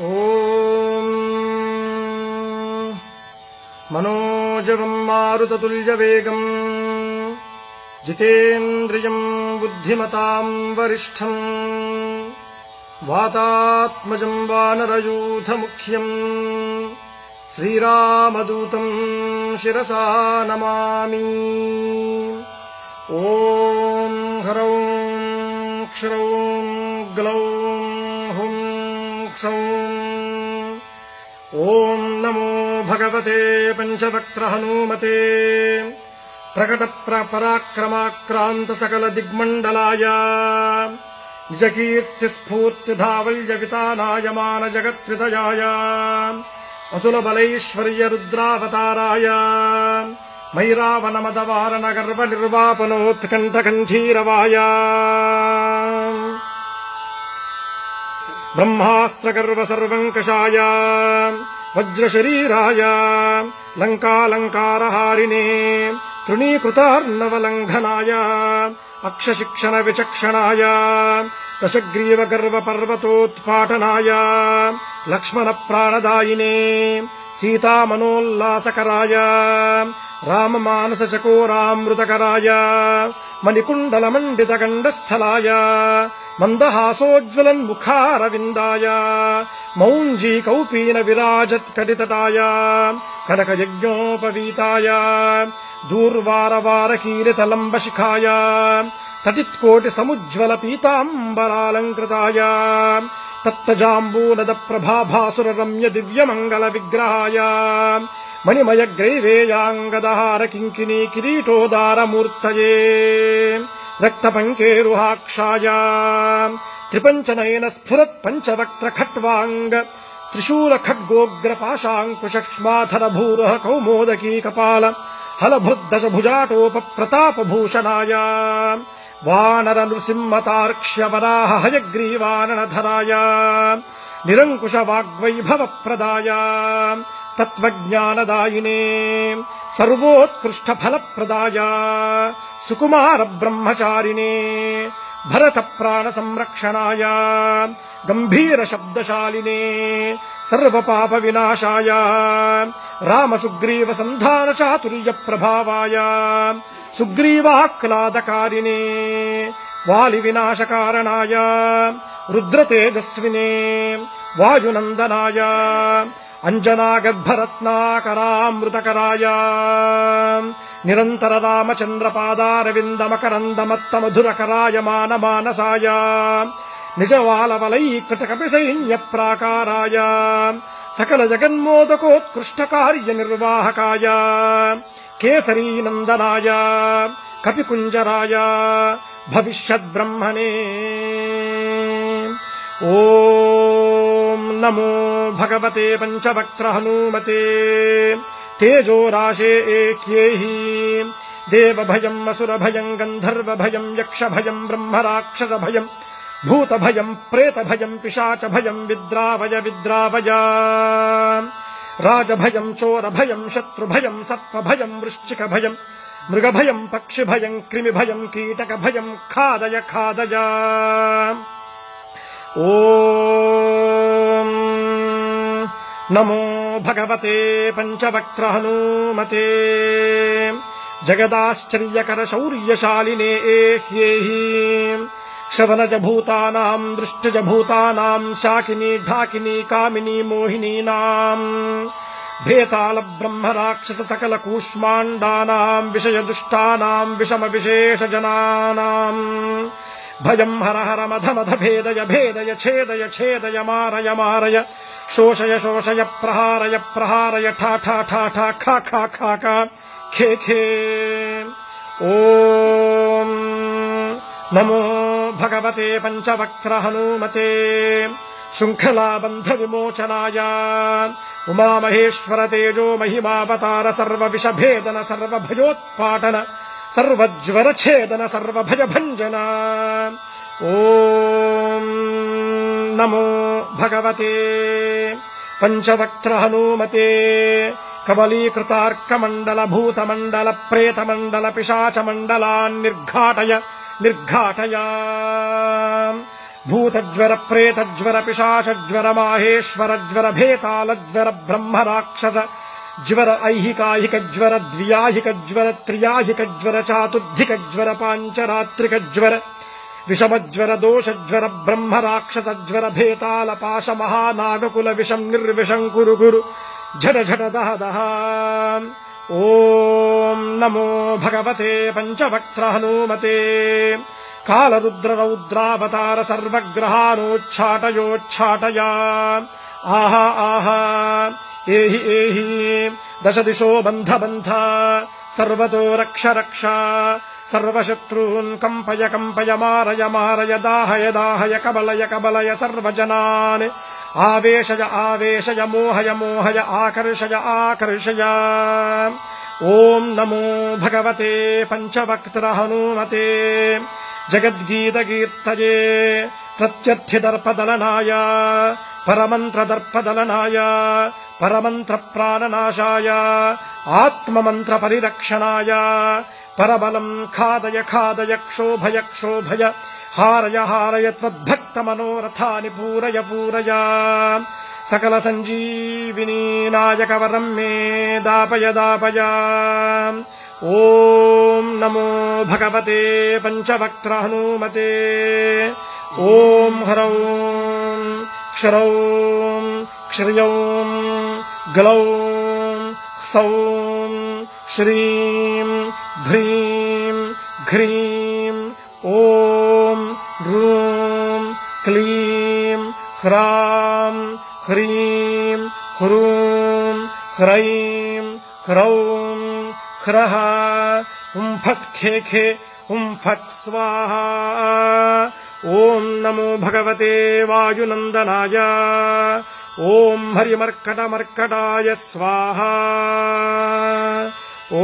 ఓం మనోజవం మారుతతుల్యవేగం జితేంద్రియం బుద్ధిమతాం వరిష్ఠం వాతాత్మజం వానరయూథముఖ్యం శ్రీరామదూతం శిరసా నమామి. ఓం హ్రౌం క్షరౌం గ్లౌం హుం క్షౌం. ఓం నమో భగవతే పంచవక్త్ర హనుమతే ప్రకట పరాక్రమాక్రాంత సకల దిగ్మండలాయ నిజకీర్తి స్ఫూర్తి ధావల్య వితానాయమాన జగత్రితయాయ అతుల బలైశ్వర్య రుద్రావతారాయ మైరావణ మదవారణ గర్వ నిర్వాపనోత్కంఠ కంఠీరవాయ బ్రహ్మాస్త్ర గర్వ సర్వంకషాయ వజ్రశరీరాయ లంకాలంకారహారిణే తృణీకృతార్ణవలంఘనాయ అక్షశిక్షణ విచక్షణాయ దశగ్రీవ గర్వ పర్వతోత్పాటనాయ లక్ష్మణ ప్రాణదాయినే సీతామనోల్లాసకరాయ రామమానస చకోరామృతకరాయ మణికుండలమండిత గండస్థలాయ మందహాసోజ్వలన్ముఖారవిందాయ మౌంజీ కౌపీన విరాజత్కటితటాయ కనకయజ్ఞోపవీతాయ దూర్వారవారకీలితలంబశిఖాయ తటిత్కోటి సముజ్వల పీతాంబరాలంకృతాయ తత్తజాంబూనద ప్రభాభాసుర రమ్య దివ్యమంగళ విగ్రహాయ మణిమయ గ్రైవేయాంగదహార కింకినీ కిరీటోదారమూర్తయే రక్తపంకేరుహాక్షాయ త్రిపంచనయన స్ఫురత్ పంచవక్త్ర ఖట్వాంగ త్రిశూల ఖడ్గోగ్ర పాశాంకుశక్ష్మాధర భూరః కౌమోదకీ కపాల హలభృద్దశ భుజాటోప ప్రతాపభూషణాయ వానర నృసింహతార్క్ష్య వరాహ హయగ్రీవాననధరాయ నిరంకుశ వాగ్వైభవ ప్రదాయ తత్వజ్ఞానదాయినే సర్వోత్కృష్ట ఫలప్రదాయ సుకుమార బ్రహ్మచారిణే భరత ప్రాణ సంరక్షణాయ గంభీర శబ్దశాలినే సర్వపాప వినాశాయ రామ సుగ్రీవ సంధాన చాతుర్య ప్రభావాయ సుగ్రీవాహ్లాదకారిణే వాలి వినాశకారణాయ రుద్రతేజస్వినే వాయునందనాయ అంజనాగర్భరత్నాకరామృతకరాయ నిరంతర రామచంద్ర పాదారవిందమకరందమత్త మధురకరాయ మానమానసాయ నిజవాలవలైకృత కపి సైన్య ప్రాకారాయ సకల జగన్మోదకోత్కృష్ట కార్య నిర్వాహకాయ కేసరీనందనాయ కపికుంజరాయ భవిష్యద్బ్రహ్మణే. ఓం నమో భగవతే పంచవక్త్ర హనుమతే తేజోరాశే ఏక్యేహి దేవభయం అసురభయం గంధర్వభయం యక్షభయం బ్రహ్మరాక్షసభయం భూతభయం ప్రేతభయం పిశాచభయం విద్రావయ విద్రావయ రాజభయం చోరభయం శత్రుభయం సర్పభయం వృశ్చికభయం మృగభయం పక్షిభయం క్రిమిభయం కీటకభయం ఖాదయ ఖాదయ. ఓం నమో భగవతే పంచవక్త్ర హనుమతే జగదాశ్చర్యకర శౌర్యశాలినే ఏహ్యేహి శవనజ భూతానాం దృష్టజ భూతానాం శాకినీ ఢాకినీ కామినీ మోహినీనాం భేతాళ బ్రహ్మ రాక్షస సకల కూష్మాండానాం విషయ దుష్టానాం విషమ విశేష జనానాం భయం హర హర మధ మధ భేదయ భేదయ ఛేదయ ఛేదయ మారయ మారయ శోషయ శోషయ ప్రహారయ ప్రహారయ ఠా ఠా ఠా ఠా ఖా ఖా ఖా ఖా ఖే ఖే. ఓం నమో భగవతే పంచవక్త్ర హనుమతే శృంఖలాబంధ విమోచనాయ ఉమామహేశ్వర తేజో మహిమావతార సర్వ విషభేదన సర్వభయోత్పాటన సర్వజ్వర ఛేదన సర్వభయభంజన. ఓం నమో భగవతే పంచవక్త్ర హనుమతే కబలీకృతార్కమండల భూతమండల ప్రేతమండల పిశాచమండలాన్ నిర్ఘాటయ నిర్ఘాటయ. भूतज्वर प्रेतज्वर पिशाचज्वर माहेश्वरज्वर भेतालज्वर ब्रह्मराक्षस ज्वर ऐहिकाहिकज्वर द्व्याहिकज्वर त्रियाहिकज्वर चातुर्धिकज्वर पाञ्चरात्रिकज्वर विषमज्वर दोषज्वर ब्रह्मराक्षसज्वर भेतालपाश महानागकुल विषं निर्विषं कुरु कुरु झट झट दह दह। ॐ नमो भगवते पञ्चवक्त्र हनुमते कालरुद्र रौद्रावतार सर्वग्रहानोच्छाटयोच्छाटय। आहा आहा एहि एहि दश दिशो बन्ध बन्ध सर्वतो रक्ष रक्ष सर्वशत्रून् कम्पय कम्पय मारय मारय दाहय दाहय कबलय कबलय सर्वजनान् आवेशय आवेशय मोहय मोहय आकर्षय आकर्षय। ॐ नमो भगवते पञ्चवक्त्र हनुमते जगद्गीतकीर्तये प्रत्यर्थिदर्पदलनाय परमन्त्रदर्पदलनाय परमन्त्रप्राणनाशाय आत्ममन्त्रपरिरक्षणाय परबलं खादय खादय क्षोभय क्षोभय हारय हारय त्वद्भक्तमनोरथानि पूरय पूरय। सकलसञ्जीविनी नायकवरं मे दापय दापय। ॐ नमो भगवते पञ्चवक्त्र हनुमते। ॐ ह्रौं क्षरौं क्षर्यौं ग्लौं सौं श्रीं ह्रीं घ्रीं ॐ ह्रूं क्लीं ह्रां ह्रीं ह्रूं ह्रैं ह्रौं ह्रः हुं फट् खे खे हुं फट् स्वाहा। ॐ नमो भगवते वायुनन्दनाय। ॐ हरिमर्कटमर्कटाय स्वाहा। ॐ